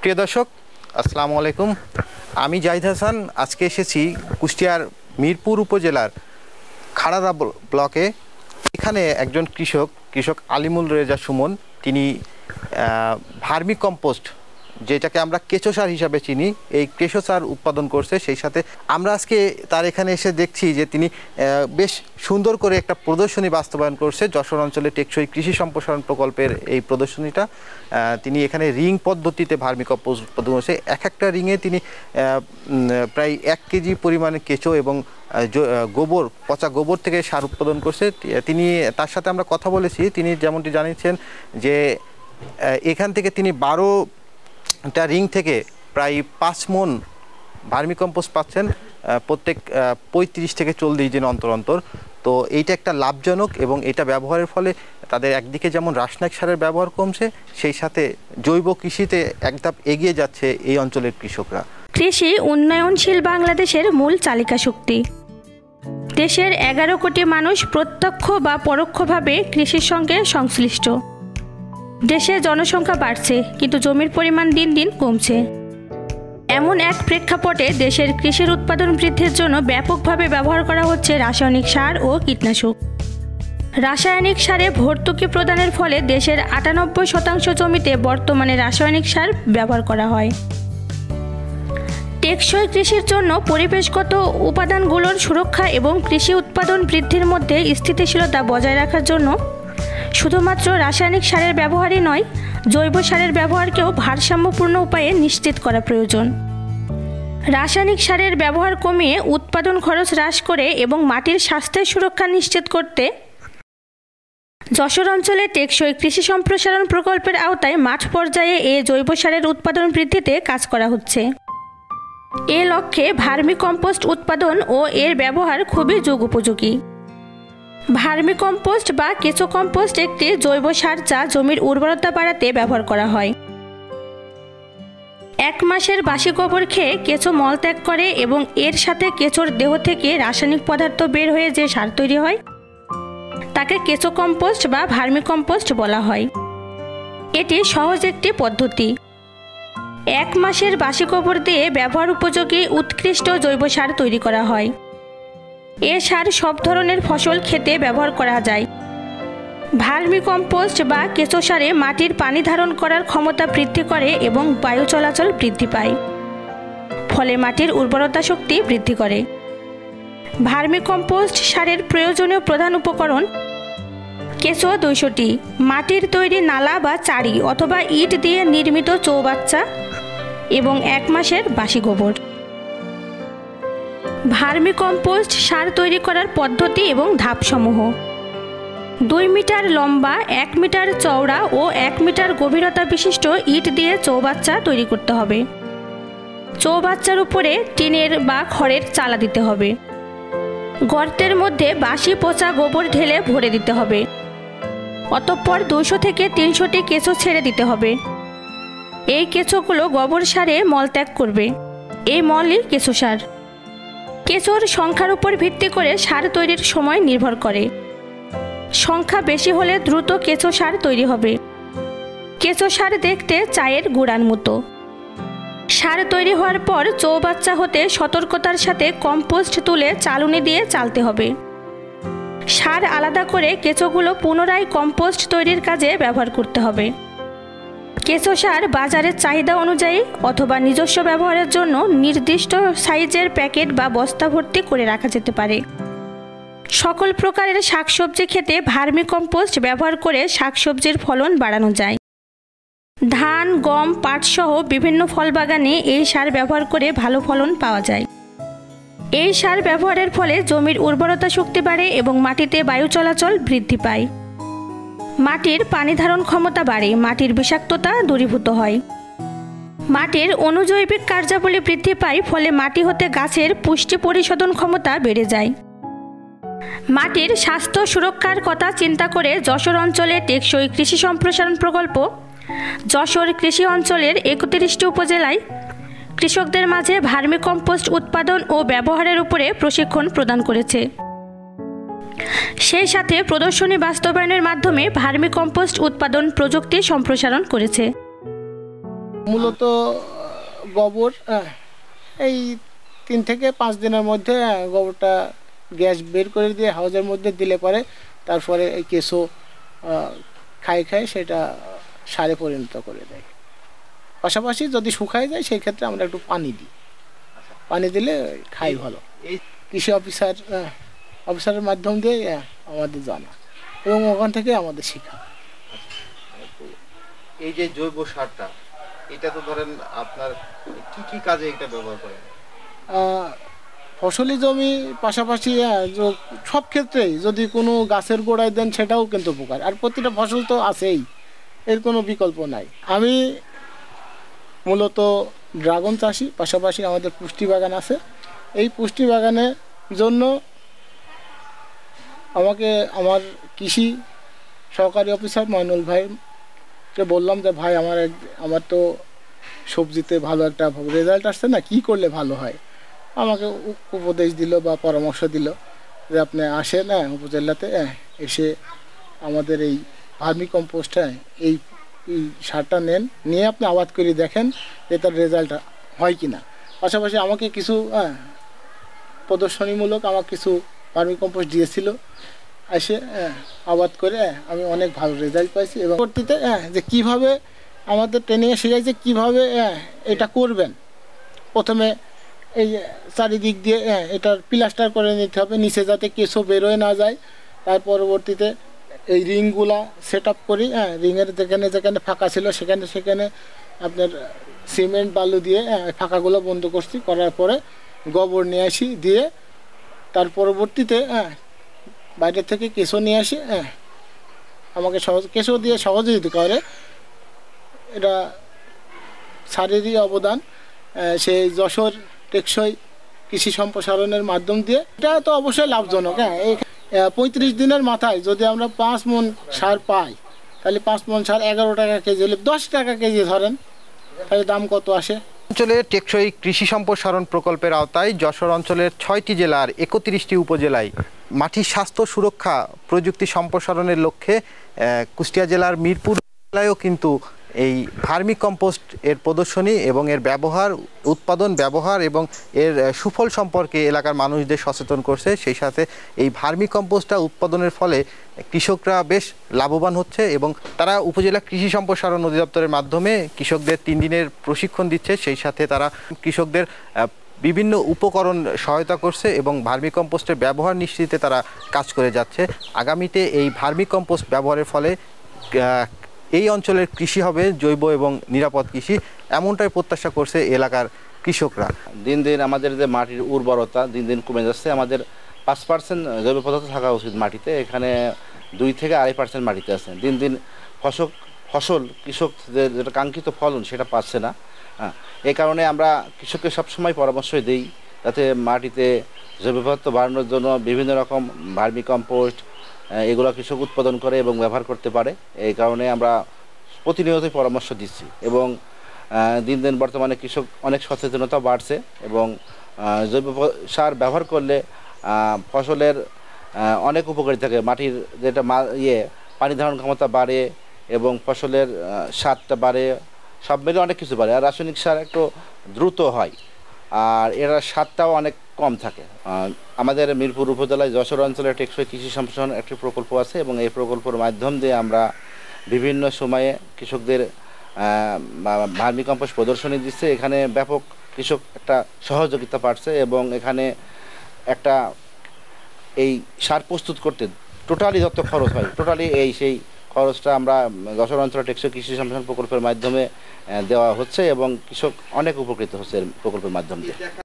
প্রিয় দর্শক, আসসালামু আলাইকুম। আমি জাহিদ হাসান। আজকে এসেছি কুষ্টিয়ার মিরপুর উপজেলার খাড়ারা ব্লকে। এখানে একজন কৃষক আলিমুল রেজা সুমন, তিনি ভার্মি কম্পোস্ট, যেটাকে আমরা কেঁচো সার হিসাবে চিনি, এই কেঁচো সার উৎপাদন করছে। সেই সাথে আমরা আজকে তার এখানে এসে দেখছি যে তিনি বেশ সুন্দর করে একটা প্রদর্শনী বাস্তবায়ন করছে। যশোর অঞ্চলে টেকসই কৃষি সম্প্রসারণ প্রকল্পের এই প্রদর্শনীটা তিনি এখানে রিং পদ্ধতিতে ভার্মি কম্পোস্ট উৎপাদন করছে। একটা রিংয়ে তিনি প্রায় 1 কেজি পরিমাণে কেঁচো এবং পচা গোবর থেকে সার উৎপাদন করছে। তিনি তার সাথে আমরা কথা বলেছি। তিনি যেমনটি জানিয়েছেন যে এখান থেকে তিনি 12টা রিং থেকে প্রায় 5 মণ ভার্মি কম্পোস্ট পাচ্ছেন প্রত্যেক 35 থেকে 40 দিন অন্তর অন্তর। তো এইটা একটা লাভজনক, এবং এটা ব্যবহারের ফলে তাদের একদিকে যেমন রাসায়নিক সারের ব্যবহার কমছে, সেই সাথে জৈব কৃষিতে এক ধাপ এগিয়ে যাচ্ছে এই অঞ্চলের কৃষকরা। কৃষি উন্নয়নশীল বাংলাদেশের মূল চালিকা শক্তি। দেশের 11 কোটি মানুষ প্রত্যক্ষ বা পরোক্ষভাবে কৃষির সঙ্গে সংশ্লিষ্ট। দেশে জনসংখ্যা বাড়ছে, কিন্তু জমির পরিমাণ দিন দিন কমছে। এমন এক প্রেক্ষাপটে দেশের কৃষির উৎপাদন বৃদ্ধির জন্য ব্যাপকভাবে ব্যবহার করা হচ্ছে রাসায়নিক সার ও কীটনাশক। রাসায়নিক সারে ভর্তুকি প্রদানের ফলে দেশের 98% জমিতে বর্তমানে রাসায়নিক সার ব্যবহার করা হয়। টেকসই কৃষির জন্য পরিবেশগত উপাদানগুলোর সুরক্ষা এবং কৃষি উৎপাদন বৃদ্ধির মধ্যে স্থিতিশীলতা বজায় রাখার জন্য শুধুমাত্র রাসায়নিক সারের ব্যবহারই নয়, জৈব সারের ব্যবহারকেও ভারসাম্যপূর্ণ উপায়ে নিশ্চিত করা প্রয়োজন। রাসায়নিক সারের ব্যবহার কমিয়ে উৎপাদন খরচ হ্রাস করে এবং মাটির স্বাস্থ্যের সুরক্ষা নিশ্চিত করতে যশোর অঞ্চলে টেকসই কৃষি সম্প্রসারণ প্রকল্পের আওতায় মাঠ পর্যায়ে জৈব সারের উৎপাদন বৃদ্ধিতে কাজ করা হচ্ছে। এ লক্ষ্যে ভার্মি কম্পোস্ট উৎপাদন ও এর ব্যবহার খুবই যুগোপযোগী। ভার্মি কম্পোস্ট বা কেঁচো কম্পোস্ট একটি জৈব সার যা জমির উর্বরতা বাড়াতে ব্যবহার করা হয়। 1 মাসের বাসি গোবর খেয়ে কেঁচো মলত্যাগ করে এবং এর সাথে কেঁচোর দেহ থেকে রাসায়নিক পদার্থ বের হয়ে যে সার তৈরি হয় তাকে কেঁচো কম্পোস্ট বা ভার্মি কম্পোস্ট বলা হয়। এটি সহজ একটি পদ্ধতি। 1 মাসের বাসি গোবর দিয়ে ব্যবহার উপযোগী উৎকৃষ্ট জৈব সার তৈরি করা হয়। এ সার সব ধরনের ফসল খেতে ব্যবহার করা যায়। ভার্মি কম্পোস্ট বা কেঁচো সারে মাটির পানি ধারণ করার ক্ষমতা বৃদ্ধি করে এবং বায়ু চলাচল বৃদ্ধি পায়, ফলে মাটির উর্বরতা শক্তি বৃদ্ধি করে। ভার্মি কম্পোস্ট সারের প্রয়োজনীয় প্রধান উপকরণ: কেঁচো 200টি, মাটির তৈরি নালা বা চারি অথবা ইট দিয়ে নির্মিত চৌবাচ্চা এবং 1 মাসের বাসি গোবর। ভার্মি কম্পোস্ট সার তৈরি করার পদ্ধতি এবং ধাপসমূহ: 2 মিটার লম্বা, 1 মিটার চওড়া ও 1 মিটার গভীরতা বিশিষ্ট ইট দিয়ে চৌবাচ্চা তৈরি করতে হবে। চৌবাচ্চার উপরে টিনের বা খড়ের চালা দিতে হবে। গর্তের মধ্যে বাসি পচা গোবর ঢেলে ভরে দিতে হবে। অতঃপর 200 থেকে 300টি কেঁচো ছেড়ে দিতে হবে। এই কেঁচোগুলো গোবর সারে মলত্যাগ করবে। এই মলই কেঁচো সার। কেঁচোর সংখ্যার উপর ভিত্তি করে সার তৈরির সময় নির্ভর করে। সংখ্যা বেশি হলে দ্রুত কেঁচো সার তৈরি হবে। কেঁচো সার দেখতে চায়ের গুঁড়ার মতো। সার তৈরি হওয়ার পর চৌবাচ্চা হতে সতর্কতার সাথে কম্পোস্ট তুলে চালুনি দিয়ে চালতে হবে। সার আলাদা করে কেঁচোগুলো পুনরায় কম্পোস্ট তৈরির কাজে ব্যবহার করতে হবে। কেঁচো সার বাজারের চাহিদা অনুযায়ী অথবা নিজস্ব ব্যবহারের জন্য নির্দিষ্ট সাইজের প্যাকেট বা বস্তা ভর্তি করে রাখা যেতে পারে। সকল প্রকারের শাকসবজি খেতে ভার্মি কম্পোস্ট ব্যবহার করে শাকসবজির ফলন বাড়ানো যায়। ধান, গম, পাট সহ বিভিন্ন ফল বাগানে এই সার ব্যবহার করে ভালো ফলন পাওয়া যায়। এই সার ব্যবহারের ফলে জমির উর্বরতা শক্তি বাড়ে এবং মাটিতে বায়ু চলাচল বৃদ্ধি পায়। মাটির পানি ধারণ ক্ষমতা বাড়ে, মাটির বিষাক্ততা দূরীভূত হয়। মাটির অনুজৈবিক কার্যাবলী বৃদ্ধি পায়, ফলে মাটি হতে গাছের পুষ্টি পরিশোধন ক্ষমতা বেড়ে যায়। মাটির স্বাস্থ্য সুরক্ষার কথা চিন্তা করে যশোর অঞ্চলে টেকসই কৃষি সম্প্রসারণ প্রকল্প যশোর কৃষি অঞ্চলের 31টি উপজেলায় কৃষকদের মাঝে ভার্মি কম্পোস্ট উৎপাদন ও ব্যবহারের উপরে প্রশিক্ষণ প্রদান করেছে। সেই সাথে প্রদর্শনী বাস্তবায়নের মাধ্যমে ভার্মি কম্পোস্ট উৎপাদন প্রযুক্তি সম্প্রসারণ করেছে। মূলত গোবর এই 3 থেকে 5 দিনের মধ্যে গোবরটা গ্যাস বের করে দিয়ে হাউজের মধ্যে দিলে পরে তারপরে এই কেঁচো খায় সেটা সারে পরিণত করে দেয়। পাশাপাশি যদি শুকায় যায় সেই ক্ষেত্রে আমরা একটু পানি দিই, পানি দিলে খাই ভালো। কৃষি অফিসারের মাধ্যম দিয়ে আমাদের জানা এবং ওখান থেকে আমাদের শেখা। এই যে জৈব সারটা, এটা তো ধরেন আপনার কি কি কাজে এটা ব্যবহার করেন? ফসলি জমি পাশাপাশি সব ক্ষেত্রেই যদি কোনো গাছের গোড়ায় দেন সেটাও কিন্তু উপকার। আর প্রতিটা ফসল তো আছেই, এর কোনো বিকল্প নাই। আমি মূলত ড্রাগন চাষি, পাশাপাশি আমাদের পুষ্টি বাগান আছে। এই পুষ্টি বাগানের জন্য আমাকে আমার কৃষি সহকারী অফিসার মইনুল ভাইকে বললাম যে ভাই আমার তো সবজিতে ভালো একটা রেজাল্ট আসছে না, কি করলে ভালো হয়। আমাকে উপদেশ দিল বা পরামর্শ দিল যে আপনি আসেন উপজেলাতে, এসে আমাদের এই ভার্মি কম্পোস্ট এই সারটা নেন, নিয়ে আপনি আবাদ করে দেখেন যে তার রেজাল্ট হয় কি না। পাশাপাশি আমাকে কিছু প্রদর্শনীমূলক আমাকে কিছু ভার্মি কম্পোস্ট দিয়েছিল। এসে আবাদ করে আমি অনেক ভালো রেজাল্ট পাইছি। এবং পরবর্তীতে যে কীভাবে আমাদের ট্রেনিংয়ে শেখাইছে কীভাবে এটা করবেন। প্রথমে এই চারিদিক দিয়ে এটার প্লাস্টার করে নিতে হবে, নিচে যাতে কেঁচো বেরোয় না যায়। তার পরবর্তীতে এই রিংগুলা সেট আপ করি, রিংয়ের যেখানে যেখানে ফাঁকা ছিল সেখানে আপনার সিমেন্ট বালু দিয়ে ফাঁকাগুলো বন্ধ করছি। করার পরে গোবর নিয়ে আসি, দিয়ে তার পরবর্তীতে বাইরে থেকে কেঁচো নিয়ে আসি। আমাকে কেঁচো দিয়ে সহযোগিতা করে, এটা শারীরিক অবদান। সেই যশোর টেকসই কৃষি সম্প্রসারণের মাধ্যম দিয়ে এটা তো অবশ্যই লাভজনক। এই 35 দিনের মাথায় যদি আমরা 5 মণ সার পাই, তাহলে 5 মণ সার 11 টাকা কেজি হলে 10 টাকা কেজি ধরেন, তাহলে দাম কত আসে? অঞ্চলের টেকসই কৃষি সম্প্রসারণ প্রকল্পের আওতায় যশোর অঞ্চলের 6টি জেলার 31টি উপজেলায় মাটির স্বাস্থ্য সুরক্ষা প্রযুক্তি সম্প্রসারণের লক্ষ্যে কুষ্টিয়া জেলার মিরপুর জেলায়ও কিন্তু এই ভার্মি কম্পোস্ট এর প্রদর্শনী এবং এর ব্যবহার, উৎপাদন, ব্যবহার এবং এর সুফল সম্পর্কে এলাকার মানুষদের সচেতন করছে। সেই সাথে এই ভার্মি কম্পোস্টটা উৎপাদনের ফলে কৃষকরা বেশ লাভবান হচ্ছে এবং তারা উপজেলা কৃষি সম্প্রসারণ অধিদপ্তরের মাধ্যমে কৃষকদের 3 দিনের প্রশিক্ষণ দিচ্ছে। সেই সাথে তারা কৃষকদের বিভিন্ন উপকরণ সহায়তা করছে এবং ভার্মি কম্পোস্টের ব্যবহার নিশ্চিতে তারা কাজ করে যাচ্ছে। আগামীতে এই ভার্মি কম্পোস্ট ব্যবহারের ফলে এই অঞ্চলের কৃষি হবে জৈব এবং নিরাপদ কৃষি, এমনটাই প্রত্যাশা করছে এলাকার কৃষকরা। দিন দিন আমাদের যে মাটির উর্বরতা দিন দিন কমে যাচ্ছে। আমাদের 5% জৈব পদার্থ থাকা উচিত মাটিতে, এখানে 2 থেকে 2.5% মাটিতে আছে। দিন দিন ফসল কৃষক যেটা কাঙ্ক্ষিত ফলন সেটা পাচ্ছে না। এই কারণে আমরা কৃষককে সবসময় পরামর্শ দিই যাতে মাটিতে জৈব পদার্থ বাড়ানোর জন্য বিভিন্ন রকম ভার্মি কম্পোস্ট এগুলো কৃষক উৎপাদন করে এবং ব্যবহার করতে পারে। এই কারণে আমরা প্রতিনিয়তই পরামর্শ দিচ্ছি এবং দিন দিন বর্তমানে কৃষক অনেক সচেতনতা বাড়ছে এবং জৈব সার ব্যবহার করলে ফসলের অনেক উপকারী থাকে। মাটির যেটা পানি ধারণ ক্ষমতা বাড়ে এবং ফসলের স্বাদটা বাড়ে, সব মিলে অনেক কিছু বাড়ে। আর রাসায়নিক সার একটু দ্রুত হয় আর এর স্বাদটাও অনেক কম থাকে। আমাদের মিরপুর উপজেলায় যশোর অঞ্চলের টেকসই কৃষি সম্প্রসারণ একটি প্রকল্প আছে এবং এই প্রকল্পের মাধ্যম দিয়ে আমরা বিভিন্ন সময়ে কৃষকদের ভার্মি কম্পোস্ট প্রদর্শনী দিচ্ছে। এখানে ব্যাপক কৃষক একটা সহযোগিতা পাচ্ছে এবং এখানে একটা এই সার প্রস্তুত করতে টোটালি যত খরচ হয় টোটালি সেই খরচটা আমরা যশোর অঞ্চলের টেকসই কৃষি সম্প্রসারণ প্রকল্পের মাধ্যমে দেওয়া হচ্ছে এবং কৃষক অনেক উপকৃত হচ্ছে প্রকল্পের মাধ্যম দিয়ে।